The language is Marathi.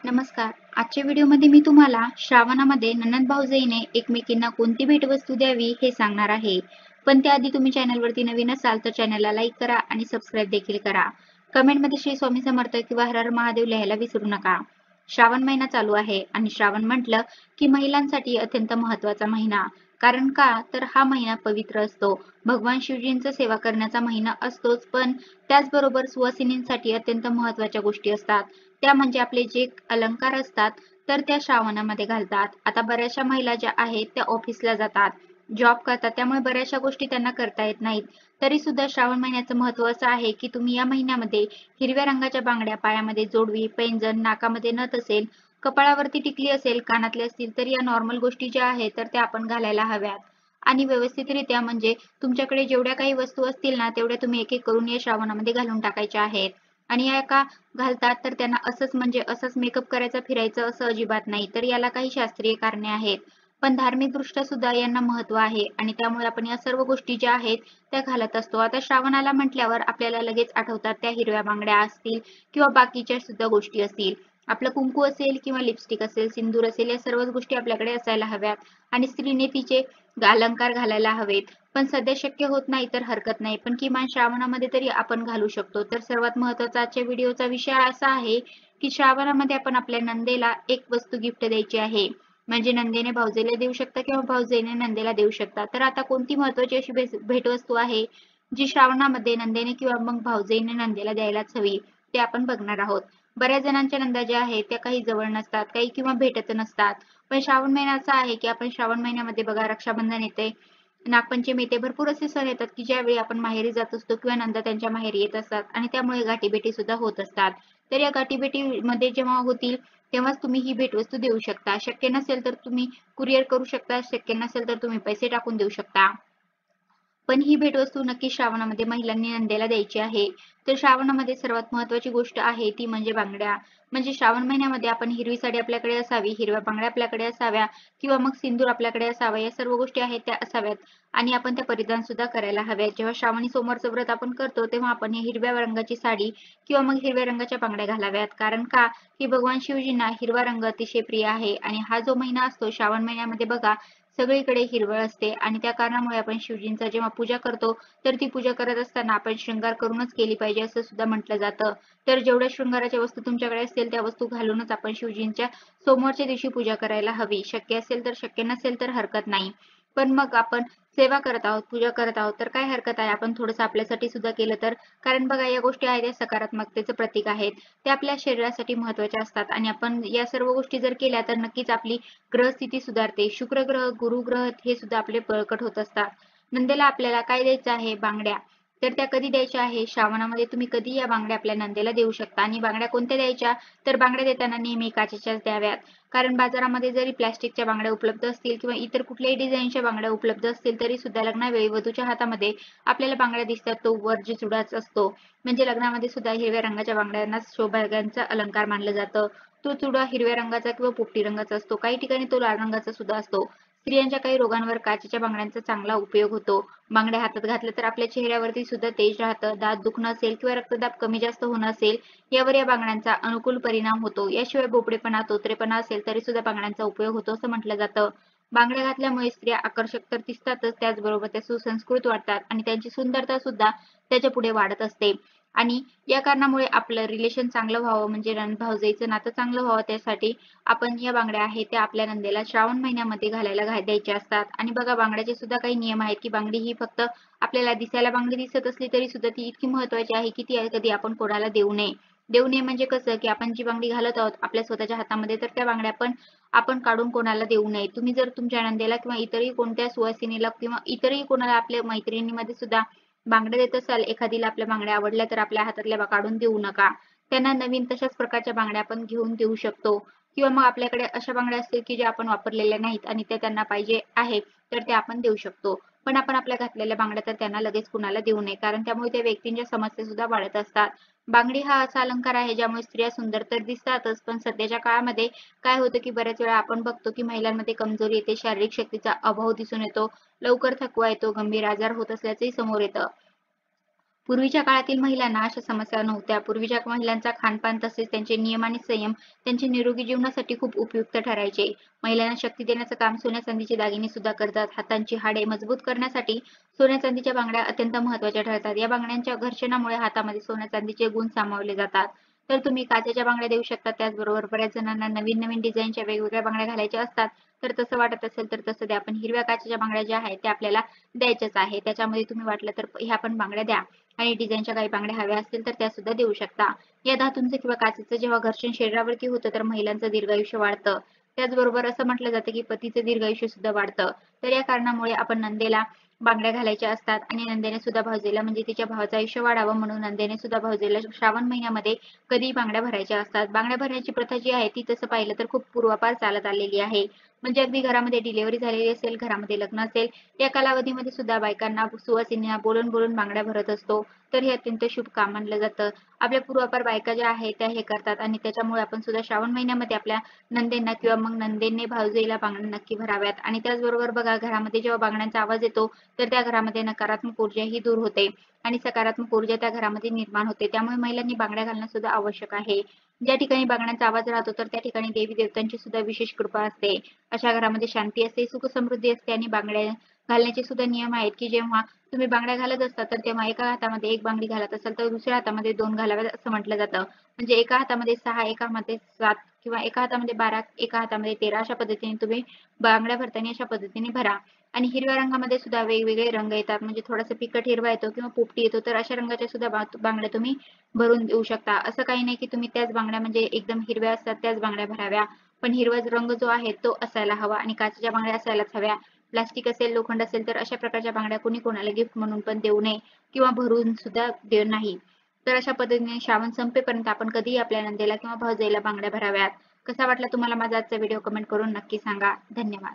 नमस्कार. आजच्या व्हिडिओमध्ये मी तुम्हाला श्रावणामध्ये नणंद भाऊजाईने एकमेकींना कोणती भेटवस्तू द्यावी हे सांगणार आहे. पण त्याआधी तुम्ही चॅनलवरती नवीन असाल तर चॅनलला लाईक करा आणि सबस्क्राईब देखील करा. कमेंटमध्ये श्री स्वामी समर्थ किंवा हर हर महादेव लिहायला विसरू नका. श्रावण महिना चालू आहे आणि श्रावण म्हटलं की महिलांसाठी अत्यंत महत्त्वाचा महिना. कारण का तर हा महिना पवित्र असतो. भगवान शिवजींचा सेवा करण्याचा महिना असतोच, पण त्याचबरोबर सुवासिनींसाठी अत्यंत महत्त्वाच्या गोष्टी असतात. त्या म्हणजे आपले जे अलंकार असतात तर त्या श्रावणामध्ये घालतात. आता बऱ्याचशा महिला ज्या आहेत त्या ऑफिसला जातात, जॉब करतात, त्यामुळे बऱ्याचशा गोष्टी त्यांना करता येत नाहीत. तरी सुद्धा श्रावण महिन्याचं महत्त्व असं आहे की तुम्ही या महिन्यामध्ये हिरव्या रंगाच्या बांगड्या, पायामध्ये जोडवी, पैंजण, नाकामध्ये नथ असेल, कपाळावरती टिकली असेल, कानातले असतील तर या नॉर्मल गोष्टी ज्या आहेत तर त्या आपण घालायला हव्यात. आणि व्यवस्थितरित्या म्हणजे तुमच्याकडे जेवढ्या काही वस्तू असतील ना तेवढ्या तुम्ही एक एक करून या श्रावणामध्ये घालून टाकायच्या आहेत. आणि या का घालतात तर त्यांना असंच म्हणजे असंच मेकअप करायचा फिरायचं असं अजिबात नाही, तर याला काही शास्त्रीय कारणे आहेत. पण धार्मिक दृष्ट्या सुद्धा यांना महत्त्व आहे आणि त्यामुळे आपण या सर्व गोष्टी ज्या आहेत त्या घालत असतो. आता श्रावणाला म्हटल्यावर आपल्याला लगेच आठवतात त्या हिरव्या बांगड्या असतील किंवा बाकीच्या सुद्धा गोष्टी असतील. आपलं कुंकू असेल किंवा लिपस्टिक असेल, सिंदूर असेल, या सर्वच गोष्टी आपल्याकडे असायला हव्यात आणि स्त्रीने तिचे अलंकार घालायला हवेत. पण सध्या शक्य होत नाही तर हरकत नाही, पण किमान श्रावणामध्ये तरी आपण घालू शकतो. तर सर्वात महत्त्वाचा आजच्या व्हिडिओचा विषय असा आहे की श्रावणामध्ये आपण आपल्या नंदेला एक वस्तू गिफ्ट द्यायची आहे. म्हणजे नंदेने भाऊजेला देऊ शकता किंवा भाऊजेने नंदेला देऊ शकता. तर आता कोणती महत्त्वाची अशी भेटवस्तू आहे जी श्रावणामध्ये नंदेने किंवा मग भाऊजेने नंदेला द्यायलाच हवी, ते आपण बघणार आहोत. बऱ्याच जणांच्या नंदा ज्या आहेत त्या काही जवळ नसतात, काही किंवा भेटत नसतात. पण श्रावण महिना असा आहे की आपण श्रावण महिन्यामध्ये बघा रक्षाबंधन येते, नागपंचमी येते, भरपूर असे सण येतात की ज्यावेळी आपण माहेरी जात असतो किंवा नंदा त्यांच्या माहेरी येत असतात आणि त्यामुळे गाठीभेटी सुद्धा होत असतात. तर या गाठीभेटी मध्ये जेव्हा होतील तेव्हाच तुम्ही ही भेटवस्तू देऊ शकता. शक्य नसेल तर तुम्ही कुरिअर करू शकता, शक्य नसेल तर तुम्ही पैसे टाकून देऊ शकता. पण ही भेटवस्तू नक्की श्रावणामध्ये महिलांनी नंदेला द्यायची आहे. तर श्रावणामध्ये सर्वात महत्त्वाची गोष्ट आहे ती म्हणजे बांगड्या. म्हणजे श्रावण महिन्यामध्ये आपण हिरवी साडी आपल्याकडे असावी, हिरव्या बांगड्या आपल्याकडे असाव्या किंवा मग सिंदूर आपल्याकडे असावा. या सर्व गोष्टी आहेत त्या असाव्यात आणि आपण त्या परिधान सुद्धा करायला हव्यात. जेव्हा श्रावणी सोमवारचं व्रत आपण करतो तेव्हा आपण ही हिरव्या रंगाची साडी किंवा मग हिरव्या रंगाच्या बांगड्या घालाव्यात. कारण का की भगवान शिवजींना हिरवा रंग अतिशय प्रिय आहे आणि हा जो महिना असतो श्रावण महिन्यामध्ये बघा सगळीकडे हिरवळ असते आणि त्या कारणामुळे आपण शिवजींचा जेव्हा पूजा करतो तर ती पूजा करत असताना आपण शृंगार करूनच केली पाहिजे असं सुद्धा म्हटलं जातं. तर जेवढ्या शृंगाराच्या वस्तू तुमच्याकडे असतील त्या वस्तू घालूनच आपण शिवजींच्या सोमवारच्या दिवशी पूजा करायला हवी. शक्य असेल तर, शक्य नसेल तर हरकत नाही. पण मग आपण सेवा करत आहोत, पूजा करत आहोत तर काय हरकत आहे आपण थोडंसं आपल्यासाठी सुद्धा केलं तर. कारण बघा या गोष्टी आहेत त्या सकारात्मकतेचं प्रतीक आहेत. ते आपल्या शरीरासाठी महत्त्वाच्या असतात आणि आपण या सर्व गोष्टी जर केल्या तर नक्कीच आपली ग्रहस्थिती सुधारते. शुक्र ग्रह, गुरु ग्रह हे सुद्धा आपले बळकट होत असतात. नंदेला आपल्याला काय द्यायचं आहे? बांगड्या. तर त्या कधी द्यायच्या आहे? श्रावणामध्ये तुम्ही कधी या बांगड्या आपल्या नंदेला देऊ शकता आणि बांगड्या कोणत्या द्यायच्या? तर बांगड्या देताना नेहमी काचेच्याच द्याव्यात. कारण बाजारामध्ये जरी प्लास्टिकच्या बांगड्या उपलब्ध असतील किंवा इतर कुठल्याही डिझाईनच्या बांगड्या उपलब्ध असतील तरी सुद्धा लग्नावेळी वधूच्या हातामध्ये आपल्याला बांगड्या दिसतात तो वर्ज्य चुडाच असतो. म्हणजे लग्नामध्ये सुद्धा हिरव्या रंगाच्या बांगड्यांना सौभाग्याचा अलंकार मानलं जातं. तो चुडा हिरव्या रंगाचा किंवा पोपटी रंगाचा असतो. काही ठिकाणी तो लाल रंगाचा सुद्धा असतो. स्त्रियांच्या काही रोगांवर काचेच्या बांगड्यांचा चांगला उपयोग होतो. बांगड्या हातात घातल्या तर आपल्या चेहऱ्यावरती सुद्धा तेज राहतं. दात दुखणं असेल किंवा रक्तदाब कमी जास्त होणं असेल यावर या बांगड्यांचा अनुकूल परिणाम होतो. याशिवाय बोबडेपणा, तोतरेपणा असेल तरी सुद्धा बांगड्यांचा उपयोग होतो असं म्हटलं जातं. बांगड्या घातल्यामुळे स्त्रिया आकर्षक तर दिसतातच, त्याचबरोबर त्या सुसंस्कृत वाटतात आणि त्यांची सुंदरता सुद्धा त्याच्या पुढे वाढत असते. आणि या कारणामुळे आपलं रिलेशन चांगलं व्हावं म्हणजे भावजाईचं नातं चांगलं व्हावं त्यासाठी आपण या बांगड्या आहेत त्या आपल्या नंदेला श्रावण महिन्यामध्ये द्यायच्या असतात. आणि बघा बांगड्याचे सुद्धा काही नियम आहेत की बांगडी ही फक्त आपल्याला दिसायला बांगडी दिसत असली तरी सुद्धा ती इतकी महत्त्वाची आहे की ती कधी आपण कोणाला देऊ नये. देऊ नये म्हणजे कसं की आपण जी बांगडी घालत आहोत आपल्या स्वतःच्या हातामध्ये तर त्या बांगड्या पण आपण काढून कोणाला देऊ नये. तुम्ही जर तुमच्या नंदेला किंवा इतरही कोणत्या सुवासिनीला किंवा इतरही कोणाला आपल्या मैत्रिणीमध्ये सुद्धा बांगड्या देत असाल, एखादीला आपल्या बांगड्या आवडल्या तर आपल्या हातातल्या काढून देऊ नका. त्यांना नवीन तशाच प्रकारच्या बांगड्या आपण घेऊन देऊ शकतो किंवा मग आपल्याकडे अशा बांगड्या असतील की ज्या आपण वापरलेल्या नाहीत आणि त्या त्यांना पाहिजे आहेत तर त्या आपण देऊ शकतो. पण आपण आपल्या घातलेल्या बांगड्या तर त्यांना लगेच कुणाला देऊ नये कारण त्यामुळे त्या व्यक्तींच्या समस्या सुद्धा वाढत असतात. बांगडी हा असा अलंकार आहे ज्यामुळे स्त्रिया सुंदर तर दिसतातच, पण सध्याच्या काळामध्ये काय होतं की बऱ्याच वेळा आपण बघतो की महिलांमध्ये कमजोरी येते, शारीरिक शक्तीचा अभाव दिसून येतो, लवकर थकवा येतो, गंभीर आजार होत असल्याचंही समोर येतं. पूर्वीच्या काळातील महिलांना अशा समस्या नव्हत्या. पूर्वीच्या महिलांचा खानपान तसेच त्यांचे नियम आणि संयम त्यांच्या निरोगी जीवनासाठी खूप उपयुक्त ठरायचे. महिलांना शक्ती देण्याचं काम सोन्या-चांदीचे दागिने सुद्धा करतात. हातांची हाडे मजबूत करण्यासाठी सोन्या-चांदीच्या बांगड्या अत्यंत महत्त्वाच्या ठरतात. या बांगड्यांच्या घर्षणामुळे हातामध्ये सोन्या-चांदीचे गुण सामावले जातात. तर तुम्ही काचेच्या बांगड्या देऊ शकता. त्याचबरोबर बऱ्याच जणांना नवीन-नवीन डिझाईनच्या वेगवेगळ्या बांगड्या घालायच्या असतात. तर तसं वाटत असेल तर तसं द्या. पण हिरव्या काचेच्या बांगड्या ज्या आहेत त्या आपल्याला द्यायच्याच आहे. त्याच्यामध्ये तुम्ही वाटलं तर ह्या पण बांगड्या द्या. आणि डिझाईनच्या काही बांगड्या हव्या असतील तर त्या सुद्धा देऊ शकता. या धातूंचं किंवा काचेचं जेव्हा घर्षण शरीरावरती होतं तर महिलांचं दीर्घायुष्य वाढतं. त्याचबरोबर असं म्हटलं जातं की पतीचं दीर्घायुष्य सुद्धा वाढतं. तर या कारणामुळे आपण नंदेला बांगड्या घालायच्या असतात आणि नंदेने सुद्धा भाऊजेला म्हणजे तिच्या भावाचं आयुष्य वाढावं म्हणून नंदेने सुद्धा भाऊजेला श्रावण महिन्यामध्ये कधी बांगड्या भरायच्या असतात. बांगड्या भरण्याची प्रथा जी आहे ती तसं पाहिलं तर खूप पूर्वापार चालत आलेली आहे. म्हणजे अगदी घरामध्ये डिलिव्हरी झालेली असेल, घरामध्ये लग्न असेल, या कालावधीमध्ये सुद्धा बायकांना सुवासिनींना बोलून बांगड्या भरत असतो. तर हे अत्यंत शुभ काम मानलं जातं. आपल्या पूर्वापार बायका ज्या आहेत त्या हे करतात आणि त्याच्यामुळे आपण सुद्धा श्रावण महिन्यामध्ये आपल्या नंदेंना किंवा मग नंदेंनी भाऊजेला बांगड्या नक्की भराव्यात. आणि त्याचबरोबर बघा घरामध्ये जेव्हा बांगड्यांचा आवाज येतो तर त्या घरामध्ये नकारात्मक ऊर्जा ही दूर होते आणि सकारात्मक ऊर्जा त्या घरामध्ये निर्माण होते. त्यामुळे महिलांनी बांगड्या घालणं सुद्धा आवश्यक आहे. ज्या ठिकाणी बांगड्यांचा आवाज राहतो तर त्या ठिकाणी देवी देवतांची सुद्धा विशेष कृपा असते. अशा घरामध्ये शांती असते, सुख समृद्धी असते आणि बांगड्या घालण्याचे सुद्धा नियम आहेत की जेव्हा तुम्ही बांगड्या घालत असता तर तेव्हा एका हातामध्ये एक बांगडी घालत असाल तर दुसऱ्या हातामध्ये 2 घालाव्यात असं म्हटलं जातं. म्हणजे एका हातामध्ये 6, एका हातामध्ये 7 किंवा एका हातामध्ये 12, एका हातामध्ये 13 अशा पद्धतीने तुम्ही बांगड्या भरताना अशा पद्धतीने भरा. आणि हिरव्या रंगामध्ये सुद्धा वेगवेगळे रंग येतात म्हणजे थोडासा फिकट हिरवा येतो किंवा पोपटी येतो तर अशा रंगाच्या सुद्धा बांगड्या तुम्ही भरून देऊ शकता. असं काही नाही की तुम्ही त्याच बांगड्या म्हणजे एकदम हिरव्या असतात त्याच बांगड्या भराव्या. पण हिरवा रंग जो आहे तो असायला हवा आणि काचेच्या बांगड्या असायलाच हव्या. प्लास्टिक असेल, लोखंड असेल तर अशा प्रकारच्या बांगड्या कोणी कोणाला गिफ्ट म्हणून पण देऊ नये किंवा भरून सुद्धा देऊ नाही. तर अशा पद्धतीने श्रावण संपेपर्यंत आपण कधीही आपल्या नंदेला किंवा भाऊजाईला बांगड्या भराव्यात. कसा वाटला तुम्हाला माझा आजचा व्हिडिओ कमेंट करून नक्की सांगा. धन्यवाद.